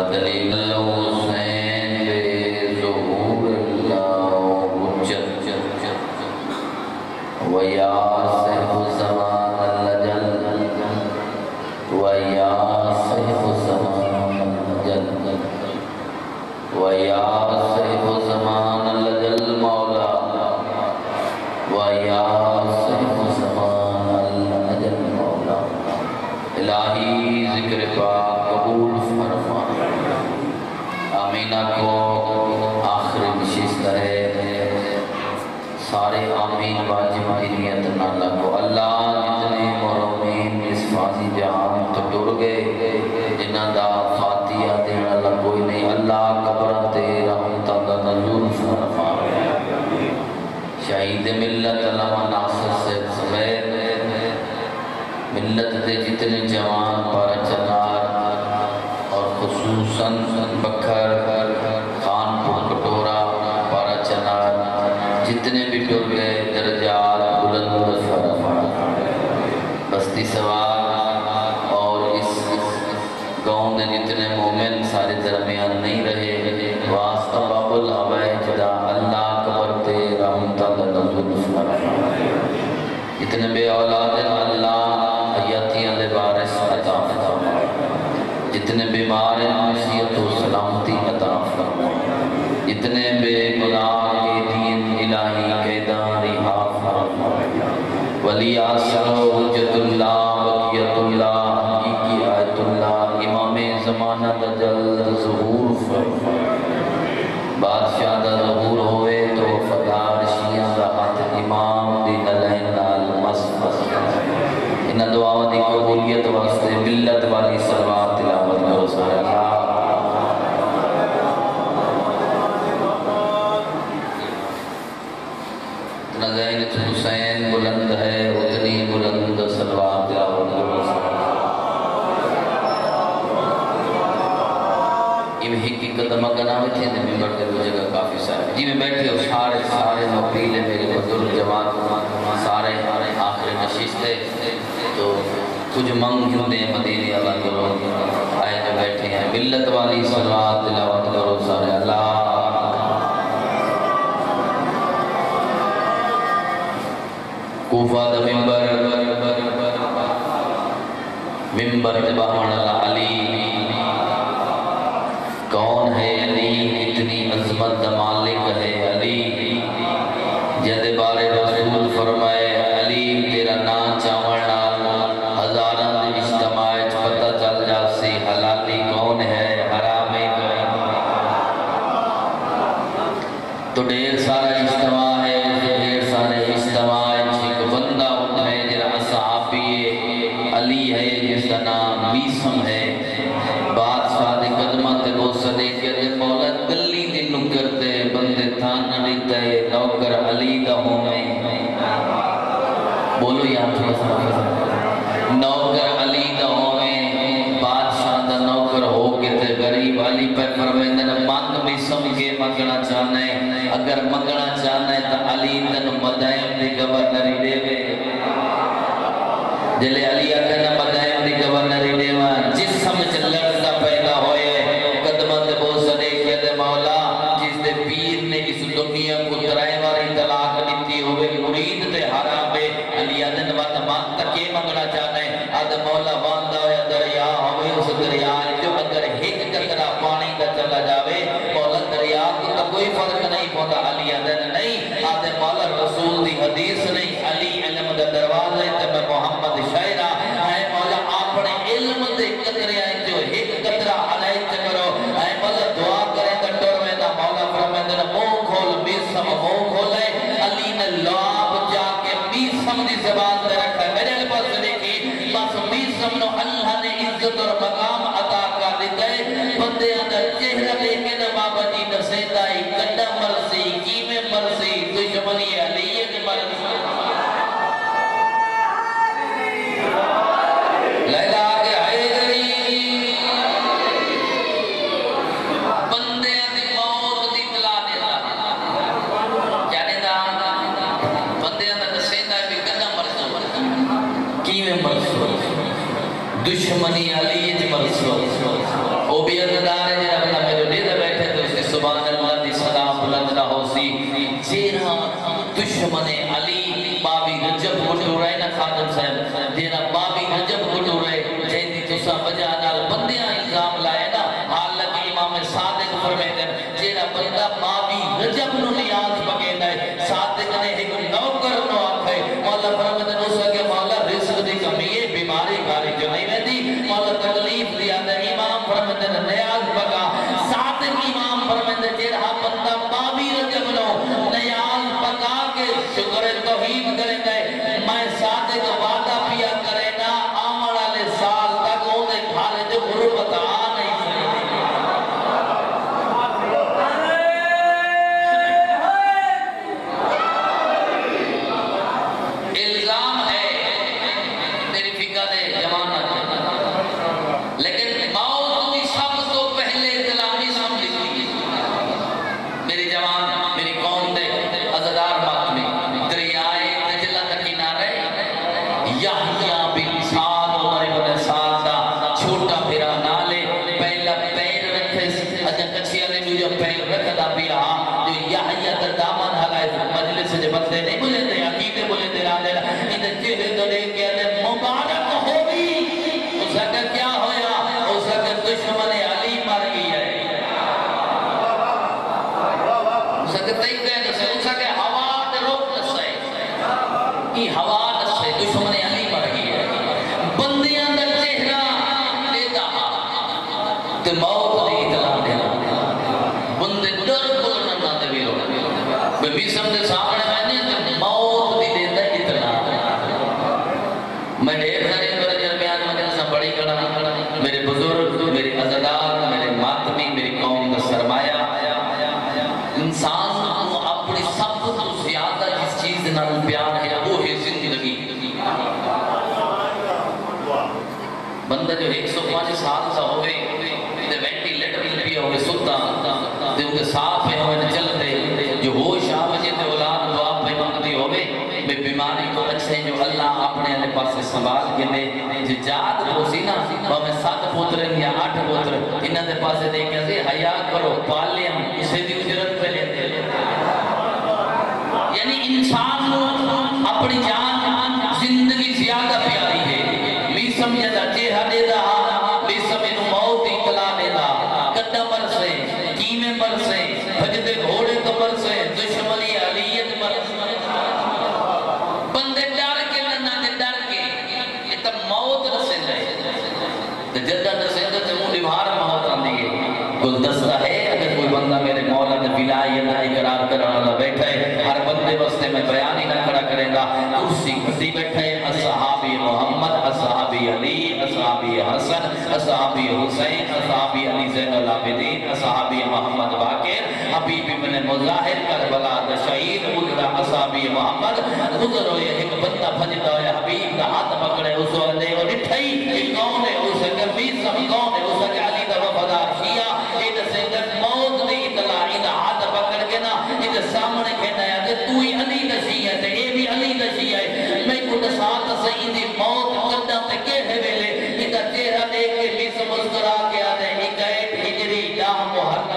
دلیل حسین بے ظہور اللہ حجت ویا صحب زمان اللجل ویا صحب زمان اللجل ویا صحب زمان اللجل مولا ویا صحب زمان اللجل مولا الہی ذکر پاک قبول فرما آمینہ کو آخری نشست ہے سارے آمین واجب کی نیت نہ لگو اللہ جتنے مرمین اس فاضی جہان تو ڈر گئے جنہ دا فاتحہ دینا لگوئی نہیں اللہ قبرہ تے رحمت اللہ نزول فرما شہید ملت علامہ ناصر سے سمیت ملت دے جتنے جوان پارا چنار اور خصوصاً بکھر خان پور کٹورا پارا چنار جتنے بھی ٹر گئے درجات بلند فرما بستی سوار اور اس گاؤں نے جتنے مومن سارے درمیان نہیں رہے واسطہ باب الہوائے جدا اللہ قبر تے رحمت اللہ نزول فرما جتنے بے اولاد اللہ حیاتیاں دے وارث عطا فرما جتنے بیمار معافیت و سلامتی عطا فرما جتنے بے گناہ کے دین الہی قیداں رہا فرما ولی آسر حجت اللہ بقیت اللہ حقیقی آیت اللہ امام زمانہ دجل ظہور فرما بادشاہ دا ظہور ہوئے تو فقار شیعہ دا ہاتھ امام دی نلین نال مصفص ان دعاوں دی قبولیت واسطے ملت والی سلوات تلاوت کرو سارے اللہ اتنا زینت حسین بلند ہے اتنی بلند سلوات تلاوت کرو سارے یہ ہی قدمہ کا نام تھے ممبر کے دو جگہ کافی سارے جی میں بیٹھے ہو سارے نوکیلے میرے بزرگ جوان سارے آخر نشست ہے تو کچھ منگ کیوں دیں مدینی اللہ کرو آئے جو بیٹھے ہیں ملت والی صلوات تلاوت کرو سارے اللہ کوفہ دا ممبر بہمان اللہ علی کون ہے علی اتنی عظمت دا مالک ہے علی جد بارے رسول فرمائے علی تیرا نا چاوڑنا ہزاران دے اجتماع پتہ چل جاسی حلالی کون ہے حرامی کون تو ڈیر سارا اجتماع ہے ڈیر سارے اجتماع ایک بندہ ہوتا ہے جرا صحابی علی ہے جس کا نام بیسم ہے بادشاہ دے قدمت وہ صدے کے دے مولا گلی دی نکر دے بندے تھان نڑیتا ہے نوکر علی دا ہومیں بولو یہاں تھوڑا سا نوکر علی دا ہومیں بادشاہ دا نوکر ہو کے تے غریب علی پہ فرمیندن مانگ بھی سمجھے مگنا چاہنا ہے اگر مگنا چاہنا ہے تو علی تن مدائم دی گورنری دے وے جلے علی اکھنا مدائم دی گورنری دے وے جس سمجھ لڑتا پیدا ہوئے قدمت بو صدے کے دے مولا جس دے پیر نے اس دنیا کو ترائے واری طلاق دیتی ہوئے مرید تے حرام بے علی ادن وقت مانتا کے مانگنا چاہنا ہے آد مولا واندہ ہویا دریا ہوئے اس دریا جو اگر ایک قطرہ پانی دا چلا جاوے مولا دریا کی تو کوئی فرق نہیں پہنتا علی ادن نہیں آد مولا رسول دی حدیث نہیں علی علم دا دروازے تے میں محمد شاعرہ اے مولا اپنے علم دے قطرے آئے جو ایک قطرہ علیہ کرو اے مولا دعا کریں گا ٹور میں دا مولا فرمیندن مو کھول بیسم مو کھولے علی نے لعاب جا کے بیسم دی زبان دے رکھا ہے میرے لباس دیکھی بس بیسم نو اللہ نے عزت اور مقام عطا کر دیتا ہے بندے اندر چہرہ لے کے نا بابا جی نسیدائی کڈا مرسی کیمیں مرسی دشمنی علیت مرسی لیلہ آگے آئے گری بندے دی موت دی بلا دیتا کیا دیتا بندے اندر نسیدائی بھی کڈا مرسی کیمیں مرسی دشمنی علیت مرسی او بھی اندار بندیاں دا چہرہ دیتا تے موت دی اطلاع دینا بندے ڈر بولنا نہ دے ویلو بے میسم دے سامنے آنے تے موت دی دیتا اطلاع میں ڈھیر سارے میرے درمیان میں جیسا بڑی کڑا میرے بزرگ میرے عزدار میرے ماتمی میری قوم کا سرمایہ انسان کو اپنی سب تو زیادہ جس چیز نال پیار ہے وہ ہے زندگی بندہ جو 105 سال کا ہوئے تے وینٹیلیٹر پہ ہوئے ستا تے ان کے صاف ہے ہوئے چلتے جو ہوش آوجے تے اولاد دعا پہ مانگتی ہوئے بے بیماری کو اچھے جو اللہ اپنے اندے پاس سنبھال کے لے جو جاد پوسی نا وہ میں 7 پوترن یا 8 پوتر انہاں دے پاس دے کے سے حیا کرو پالے ہم اسے دی اجرت پہ لیتے یعنی انسان کو اپنی جان زندگی زیادہ پیاری ہے بھی سمجھدا چہرہ دے دا بھی سمجھ موت اطلاع دے دا کڈا پر سے کیمے پر سے بھجدے گھوڑے کبر سے دشمنی علیت پر بندے ڈر کے نہ دے ڈر کے یہ تو موت رسے جائے تو جدہ رسے تو منہ دیوار موت آندی ہے گلدستہ ہے اگر کوئی بندہ میرے مولا نے ولایت اقرار کرنا بیٹھا ہے ہر بندے واسطے میں بیان ہی نہ کھڑا کریں گا کرسی کھٹی بیٹھے اصحابی محمد اصحابی علی اصحابی حسن اصحابی حسین اصحابی علی زین العابدین اصحابی محمد باقر حبیب ابن مظاہر کربلا دا شہید اجرا اصحابی محمد گزر ہوئے ایک بندہ بھجتا ہوئے حبیب کا ہاتھ پکڑے اس وقت وہ نٹھائی یہ کون ہے اس کے بیس سب کون ہے اس کے علی دا وفادار شیعہ یہ سنگر موت دی اطلاع یہ ہاتھ پکڑ کے نا یہ سامنے کہنا ہے کہ تو ہی علی دا شیعہ ہے یہ بھی علی دا شیعہ ہے میں کچھ ساتھ سے اندھی موت کردہ تے کہے ویلے یہ چہرہ دیکھ کے بھی مسکرا کے آدھے ایک ہجری جاہ محبت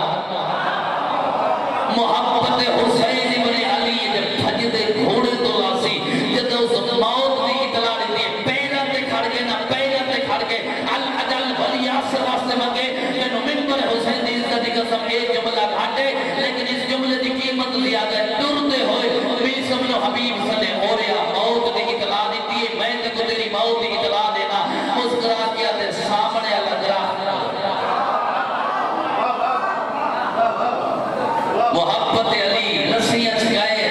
حسین ابن علی جب بھجدے گھوڑے تو لاسی جب اس موت دی اطلاع دیتی ہے پیرہ تے کھڑ گئے نا پیرہ تے کھڑ گئے الحجل ولیاسر واسطے مگے میں منبر حسین دی عزت کی قسم ایک جملہ گھاٹے لیکن اس جملے دی قیمت زیادہ ہے ڈرتے ہوئے بھی سمجھو حبیب صلی ہو رہا موت دی اطلاع دیتی ہے میں تے کو تیری موت دی اطلاع دینا مسکرا کیا تے سامنے اللہ گرا محبت علی رسیاں چکائے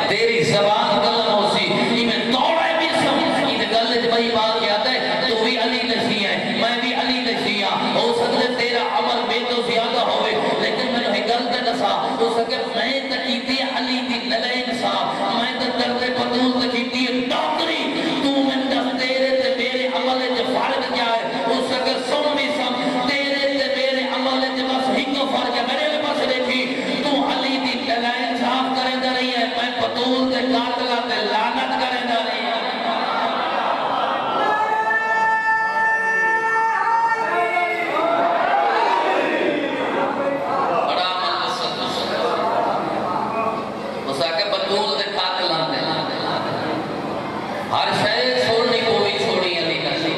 تیری زبان قلم ہوسی میں توڑے بھی سمجھ یہ گلت بھائی بات کیا ہے تو بھی علی نشی ہے میں بھی علی نشی ہوں ہو سکتے تیرا عمل بے تو زیادہ ہوئے لیکن میں نے گلت نسا ہو سکے میں تکیتی علی دی للین سا میں درد پتول تکیتی ڈاکٹری تو میں دس تیرے تے میرے عمل جو فرق کیا ہے ہو سکے سن بھی سم تیرے تے میرے عمل جو بس ہنگ فرق ہے میرے پاس دیکھی تو علی دی للین صاف کریں دا رہی ہے میں پتول تے قاتلہ تے لعنت کریں دا رہی ہے ہر شے چھوڑنی کوئی چھوڑی علی نشی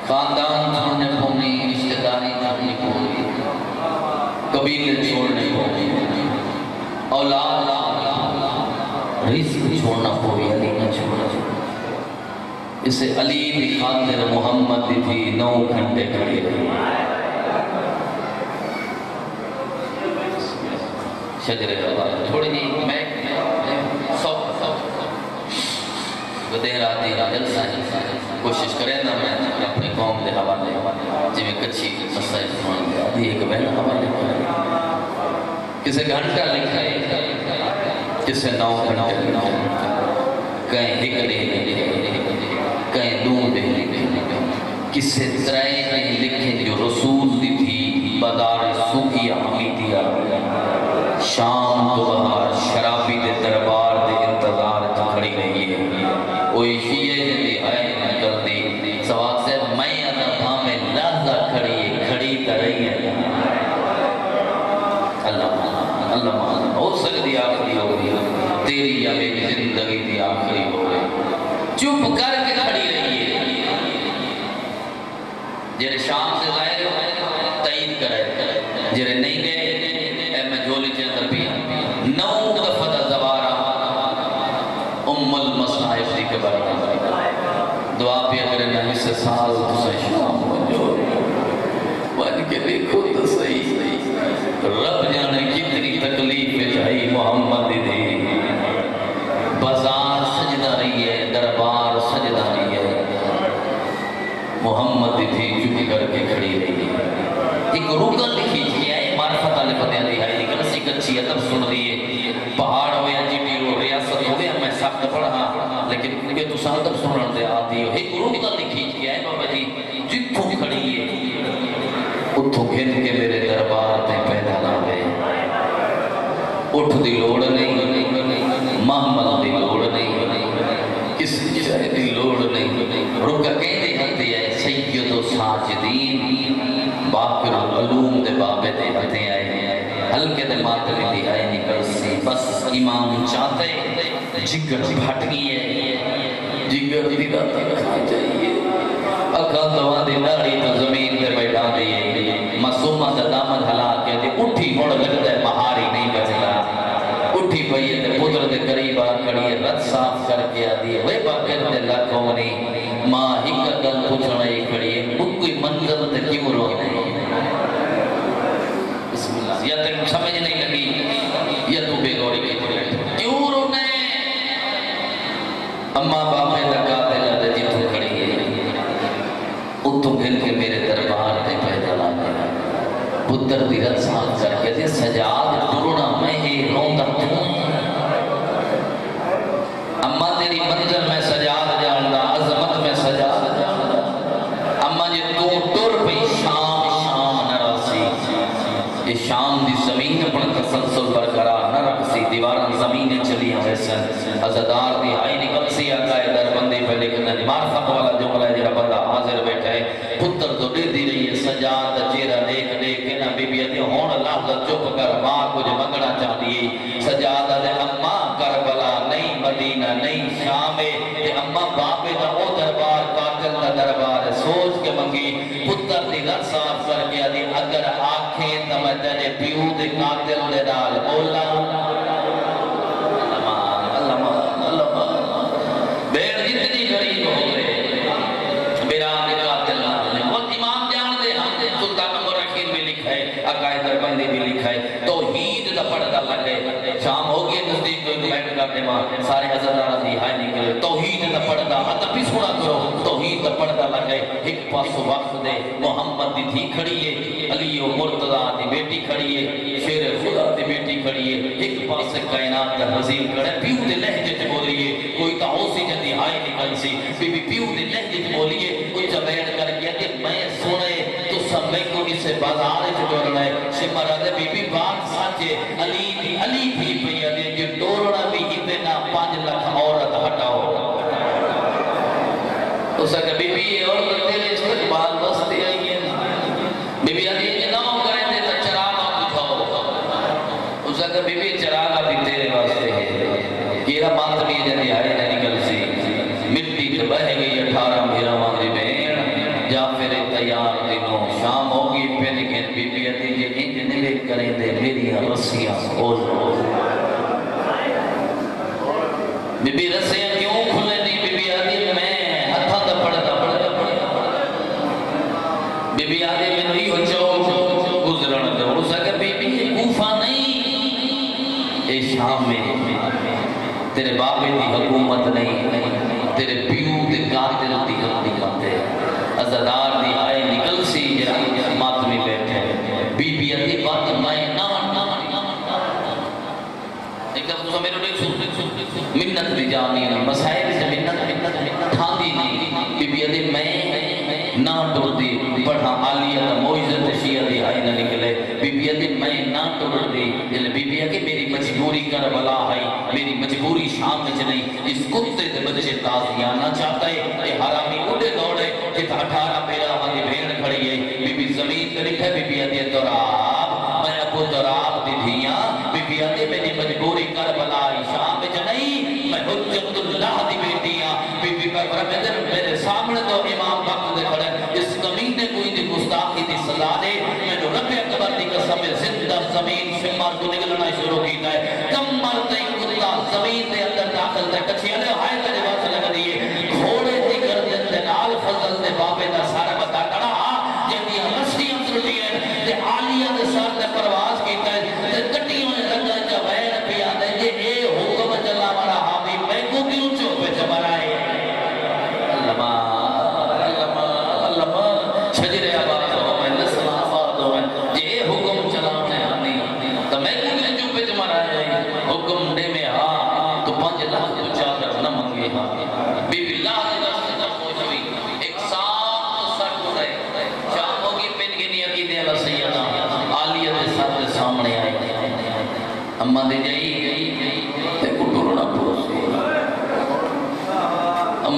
خاندان چھوڑنے پونی رشتہ داری چھوڑنی پونی قبیلے چھوڑنے پونی اولاد رزق چھوڑنا پونی علی نہ چھوڑنا اسے علی بھی خاطر محمد دی تھی 9 گھنٹے کھڑی رہی شجر اللہ تھوڑی جی میں دیر آتی جلسہ کوشش کریں نا میں اپنی قوم دے حوالے جی میں کچھی مسائل سنوان دے آدھی ایک بہن حوالے کسے گھنٹہ لکھا ہے کسے 9 گھنٹے لکھا ہے کہیں ایک دے کہیں 2 دے کسے 3 نہیں لکھیں جو رسول دی تھی بدار سوکیا حمیدیا شام تو بہار شرابی دے دربار دے انتظار کھڑی رہی ہے کوئی شیعہ جدی آئے نکل دی سواد سے میں ادا میں لحظہ کھڑی ترہی ہے اللہ ہو سکتی آخری ہوگی تیری یا میری زندگی دی آخری ہوگی چپ کر کے کھڑی رہی ہے جنہیں شام سے ظاہر تعید کرے جنہیں نہیں گئے اے میں جھولی کے اندر پیا 9 دفعہ زوارہ ام المصائب دی کے بارے دعا پہ اگر نمی سے سال تسا شام ہو جو بن کے دیکھو تو صحیح رب جانے کتنی تکلیف جائی محمد دی بازار سجدہ رہی ہے دربار سجدہ رہی ہے محمد دی چپ کر کے کھڑی رہی ہے ایک رکن لکھی جی ہے معرفت والے پتہ دی ہے ایک رسی کچھی ادب سن دیئے پہاڑ ہوئے جی ٹی ہو ریاست ہوئے میں سخت پڑھا لیکن کہ تو ادب سنن دے آتی ہو ایک رکن لکھی جی ہے بابا جی جتوں کھڑی ہے اتھوں گھن کے میرے دربار تے پیدا نہ ہوئے اٹھ دی لوڑ نہیں محمد دی لوڑ نہیں کس شاید دی لوڑ نہیں رکا کہتے ہتے ہیں سید و ساجدین باقر العلوم دے بابے دے ہتے آئے ہلکے دے ماتری دی آئے نکل سی بس امام چاہتے جگر بھٹ گئی ہے جگر دی داتا کھا جائیے اکھا دوا دی ناڑی تو زمین تے بیٹھا دیئے معصومہ دا دامن ہلا کے دی اٹھی ہوڑ لگتا ہے مہاری نہیں بچتا اٹھی پئیے تے پتر دے قریب آ کھڑیے رد صاف کر کے آدھی وے باقر دے لکھونی ماں ہک گل پوچھنے کھڑیے کوئی منظر تے کیوں رونے بسم اللہ یا تک سمجھ نہیں لگی یا تو بے گوری کے کیوں رونے اماں باپے دکا دے لدے جی تو کھڑی ہے اتوں گھن کے میرے دربار تے پیدا لانے پتر دی رد صاف کر کے دے سجاد ٹرنا میں ہی روندہ توں اماں تیری منزل میں سجاد جاندہ عظمت میں سجاد جاندہ اماں جی تو ٹر پئی شام نراسی یہ شام دی زمین پر تسلسل برقرار نہ رکھسی دیواران زمین چلی ہوئے سن ازدار دی آئی نکل سی آگائے در بندی پہ لیکن معرفت والا جملہ ہے جرہ بندہ حاضر بیٹھا ہے پتر تو دے دی رہی ہے سجاد چیرہ دیکھ دیکھ کے نا بی بی ادھی ہون اللہ چپ کر ماں کچھ منگنا چاہیے سجاد دے اماں کربلا نہیں مدینہ نہیں شام تے اماں باپے دا او دربار قاتل دا دربار سوچ کے منگی پتر دی رد صاف کر کے ادھی اگر آنکھیں تو میں تیرے پیو دے قاتل دے نال بولا بیر جتنی غریب ہو گئے میرا آنے قاتل نال بہت امام جان دے ہم سلطان مرحیم بھی لکھا ہے عقائد دربندی بھی لکھا ہے توحید دا پڑھتا لگے شام ہو گئے نزدیک کوئی بیٹھ کرنے ماں سارے حضرت دی ہائے نکلے توحید دا پڑھتا حد بھی سوڑا کرو توحید دا پڑھتا لگے ایک پاس وقت دے محمد دی تھی کھڑی ہے علی و مرتضی دی بیٹی کھڑی ہے شیر خدا دی بیٹی کھڑی ہے ایک پاس کائنات دا حضیم کھڑے پیو دے لہجے تے بول رہی ہے کوئی تاؤسی جدی ہائے نکل سی بی بی پیو دے لہجے تے بولیے کچھ بیٹھ کر گیا کہ میں سنے تو سب میں کو اسے بازار چھوڑنا ہے شمرہ دے بی بی بات سانچے علی بھی پہیا دے جو ٹورنا بھی اتنا 5 لاکھ عورت ہٹاؤ تو سکر بی بی یہ عورت تیرے استقبال بستے آئی ہے بی بی علی جناؤں کریں دے تو چراغا بجھاؤ تو سکر بی بی چراغا بھی تیرے واسطے ہے کیرا ماتمی جنی آئے نہ نکل سی مٹی تے بہ گئی 18 میرا مغرب بین جا پھر تیار دنوں شام ہوگی پہ لیکن بی بی علی یہ انج نلے کریں دے میری رسیاں کھول بی بی رسیاں کیوں کھلے نہیں بی بی علی میں ہتھا دا پڑھتا بی بی علی میں نہیں ہو چاہو گزرن دے ہو سکے بی بی کوفہ نہیں اے شام میں تیرے باپے دی حکومت نہیں تیرے پیو دے قاتل دی حکومت ہے ازدار دی آئے نکل سی جرا ماتمی بیٹھے بی بی علی بات میں ایک دفعہ تو میرے منت بھی جانی نہیں مسائل سے منت تھاندی نہیں بی بی علی میں نہ ٹوڑ دی پڑھا آلیت موجزت شیعہ دی آئی نہ نکلے بی بی علی میں نہ ٹوڑ دی بی بی علی میری مجبوری کربلا ہے میری مجبوری شام میں نہیں اس کتے دے بچے تازیانا چاہتا ہے کہ حرامی اڑے دوڑے کہ 18 میرا ہماری بھیڑ کھڑی ہے بی بی زمین تے لکھے بی بی علی تراب میں ابو تراب دی دھیاں بی بی علی میری مجبوری کربلا شام میں نہیں میں حجت اللہ دی بیٹیاں بی بی پر فرمیدر میرے سامنے تو امام وقت دے کھڑے اس کمینے کوئی دی گستاخی دی سزا دے میں جو رب اکبر دی قسم زندہ زمین شمار کو نگلنا شروع کیتا ہے کم مرتے کتا زمین دے اندر داخل دے کچھی علیہ ہائے تجھے بات لگا دیئے گھوڑے دی گردن دے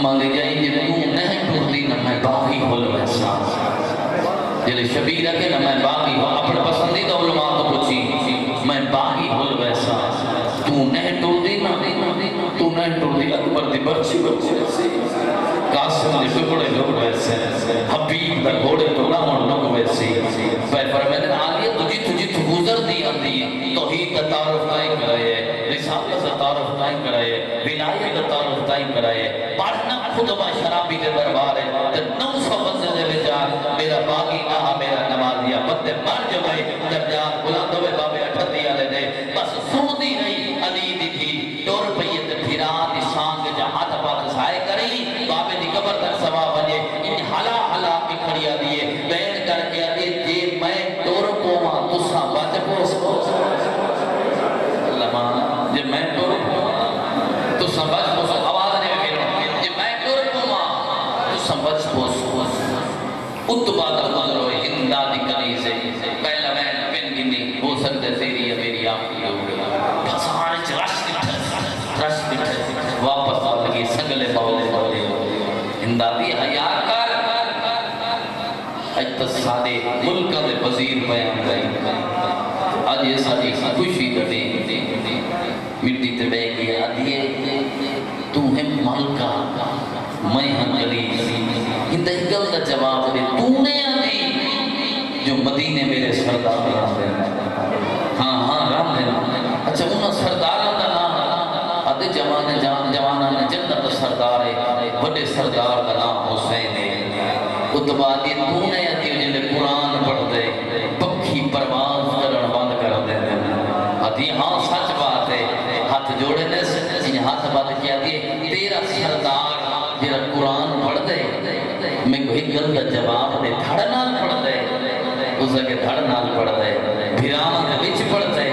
اما دے جائیں جی تو نہیں ٹوٹی نہ میں باغی ہل ویسا جلے شبیر ہے کہ نہ میں باغی ہو اپنے پسندیدہ علماء کو پوچھی میں باغی ہل ویسا تو نہیں ٹوٹی نہ تو نہیں ٹوٹی اکبر دی برچی ویسے قاسم دی ٹکڑے لوگ ویسے حبیب دا گھوڑے ٹکڑا مڑ لوگ ویسے فرمائے دن آگیا تجھی تو گزر دی آتی توحید دا تعارف تائیں کرائے رسالت دا تعارف تائیں کرائے ولایت دا تعارف تائیں کرائے پڑھنا خطبہ شرابی دے دربار ہے تے 900 بندے دے وچ میرا باغی نہ میرا نمازیا بندے مر جو گئے جب جا بلند ہوئے بابے 38 والے دے بس سودی رہی علی دی تھی ٹور پئی تے پھرا دی شان کے ہاتھ پاک سائے کری بابے دی قبر تک سوا بجے ان ہلا ہلا کے کھڑیا دیے بیٹھ کر کے اے جے میں ٹور پواں تساں بچ پوس اللہ مان جے میں ٹور پواں تساں بچ پوس آواز نہیں میرے جے میں ٹور پواں تساں بچ پوس اتبا دا گزر ہوئے ہندا دی کنیزے پہلا میں پن گنی ہو سکتے تیری یا میری آپ کی ہوگی پھسانچ رش بٹھے واپس لگی سگلے بولے ہندا دی حیاء کر اج سادے ملکہ دے وزیر بیان گئی آج یہ ساری خوشی دے مٹی تے بے گیا دیئے تو ہے ملکہ میں ہم علیس ہندہ گل دا جواب دے تو نے آدھی جو مدینے میرے سردار رام دے ہاں رام دے اچھا انہا سرداروں دا نام آدھے جوانا نے جنت سردار ہے بڑے سردار دا نام حسین ہے اتبا دی تو نے آدھی جنہیں قرآن پڑھ دے پکھی پرواز کرن بند کر دے آدھی ہاں سچ بات ہے ہاتھ جوڑے نے سے ہاتھ بات کیا دیئے تیرا سردار جیرا قرآن پڑھ دے میں کوئی گل دا جواب دے دھڑ نال پڑھ دے اسے کہ دھڑ نال پڑھ دے بھرام دے وچ پڑھ دے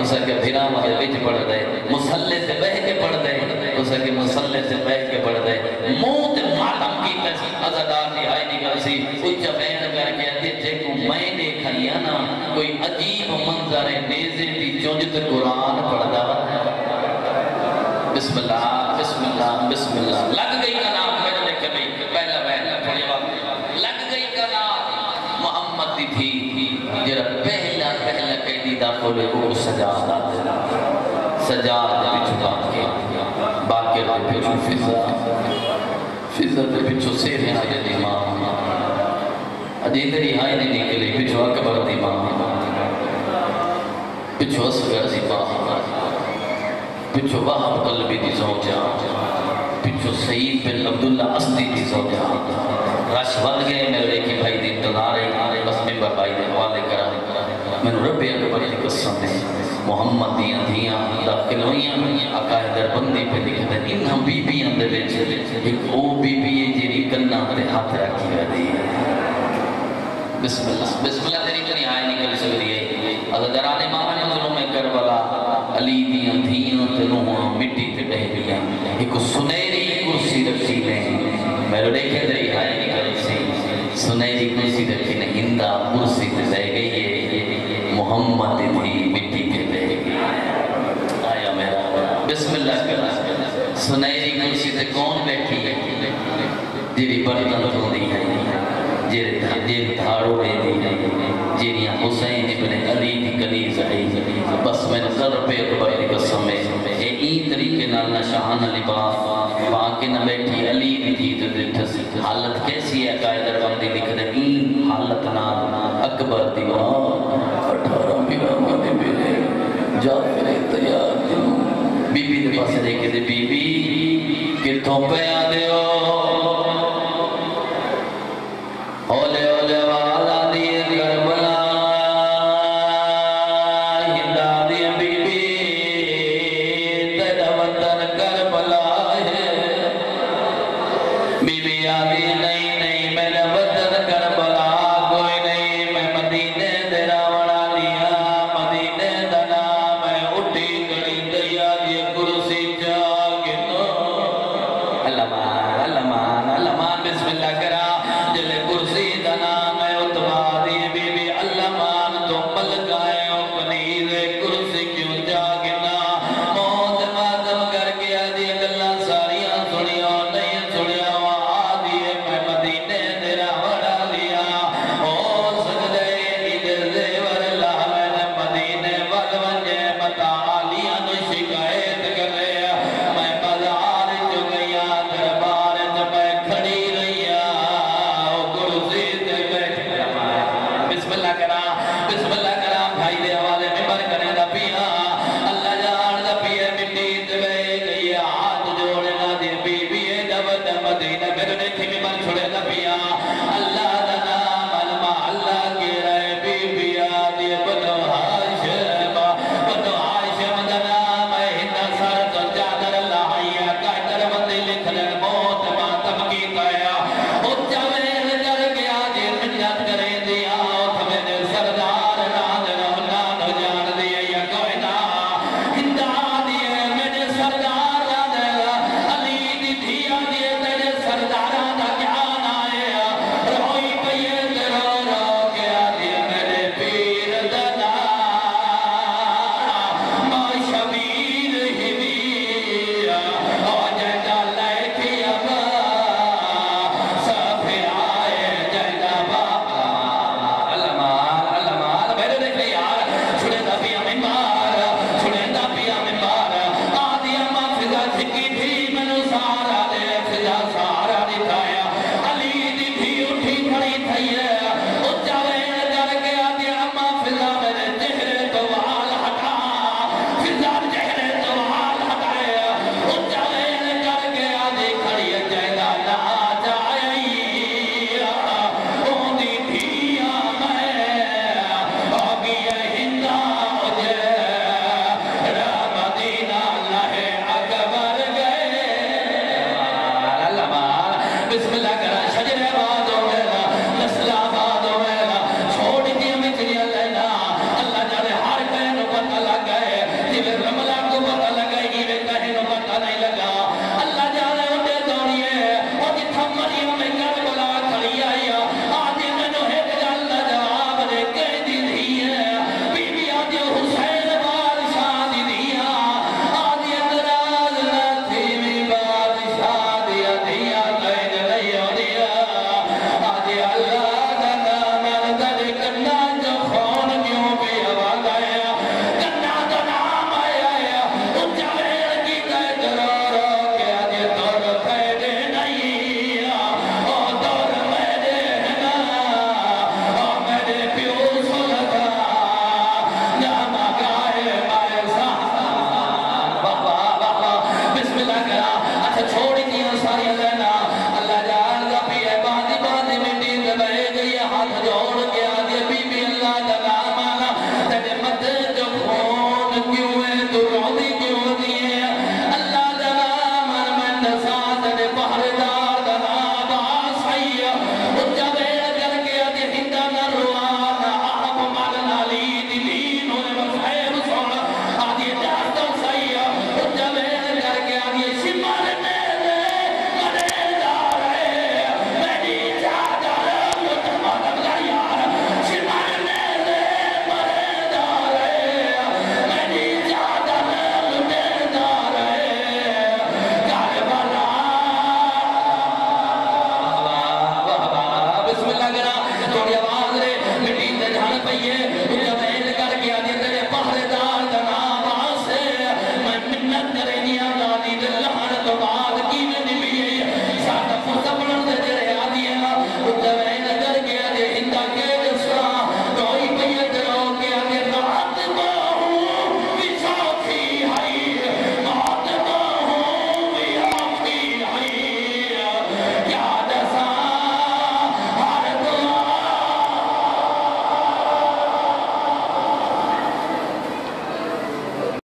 اسے کہ بھرام دے وچ پڑھ دے مسلے سے بہ کے پڑھ دے اسے کہ مسلے سے بہ کے پڑھ دے موت ماتم کی تسی عزدار دی آئی نکل سی اچھا بین کر کے آتے جے کو میں دیکھا یا نا کوئی عجیب منظر نیزے دی چونجت قرآن پڑھ دا بسم اللہ بسم اللہ بسم اللہ لگ گئی کا نام بجنے کے بھی پہلا بہن تھوڑی وقت لگ گئی کا نام محمد دی تھی جرا پہلا قیدی داخل ہے وہ سجاد آتے سجاد بچھو باقر دے بچھو فضا دے بچھو سیرین آجے دی ماں اجیدری ہائی نے نکلی بچھو اکبر دی ماں بچھو اصغر دی ماں پچھو وحب قلبی دی زوجہ پچھو سعید بن عبداللہ اسدی دی زوجہ رش ود گئے میں لیکی بھائی دی انتظار ہے بس ممبر بھائی دے حوالے کرا میں رب اکبر دی قسم ہے محمد دیاں دھیاں داخل ہوئیاں آقائے در بندی پہ لکھتے ہیں انہاں بی بی اندے بیچ ایک او بی بی ہے جیری کنہ تے ہاتھ رکھی ہے دی بسم اللہ تیری کنی آئے نکل سکتی ہے حضرت دران امام نے حضروں میں کربلا علی دیاں دھیاں تے نوہاں مٹی تے بہ گیا ایک سنہری کرسی رکھی نے میں دیکھے دری آئے نکل سی سنہری کرسی رکھی نے ہندہ کرسی تے بہ گئی ہے محمد تھی مٹی تے بہ گئی آیا میرا بسم اللہ کرنا سنہری کرسی تے کون بیٹھی ہے جیری برطن ہوندی ہے جیری دھاڑو رہی دی جیریاں حسین ابن علی دی کنیز ہے بس میں نظر پہ اکبر دی قسم ہے اے این طریقے نالنا شاہانہ لباس باقی نہ بیٹھی علی دی تھی تو دیتھس حالت کیسی ہے قائدر بندی لکھ دے این حالت نال اکبر دی وہاں 18 پیرامہ دے بیرے جعفر تیار دنوں بی بی دے پاس دیکھے دے بی بی کتوں پہ آدھے ہو اولے اولے والا دیئے کربلا ہندہ دیئے بی بی تیرا وطن کربلا ہے بی بی آدھی نہیں میرا وطن کربلا کوئی نہیں میں مدینے دے راوڑا دیا مدینے دنا میں اٹھی گڑی دیا دیئے کرسی جاگنو اللہ مان بسم اللہ کرا جلے کرسی دنا میں اتبا دی بی بی اللہ مان تو ملکائے اپنی دے کرسی کیوں جاگنا موت ماتم کر کے آدھی گلہ ساریاں سنیوں نہیں سنیوں بسم اللہ کرا شجر ہے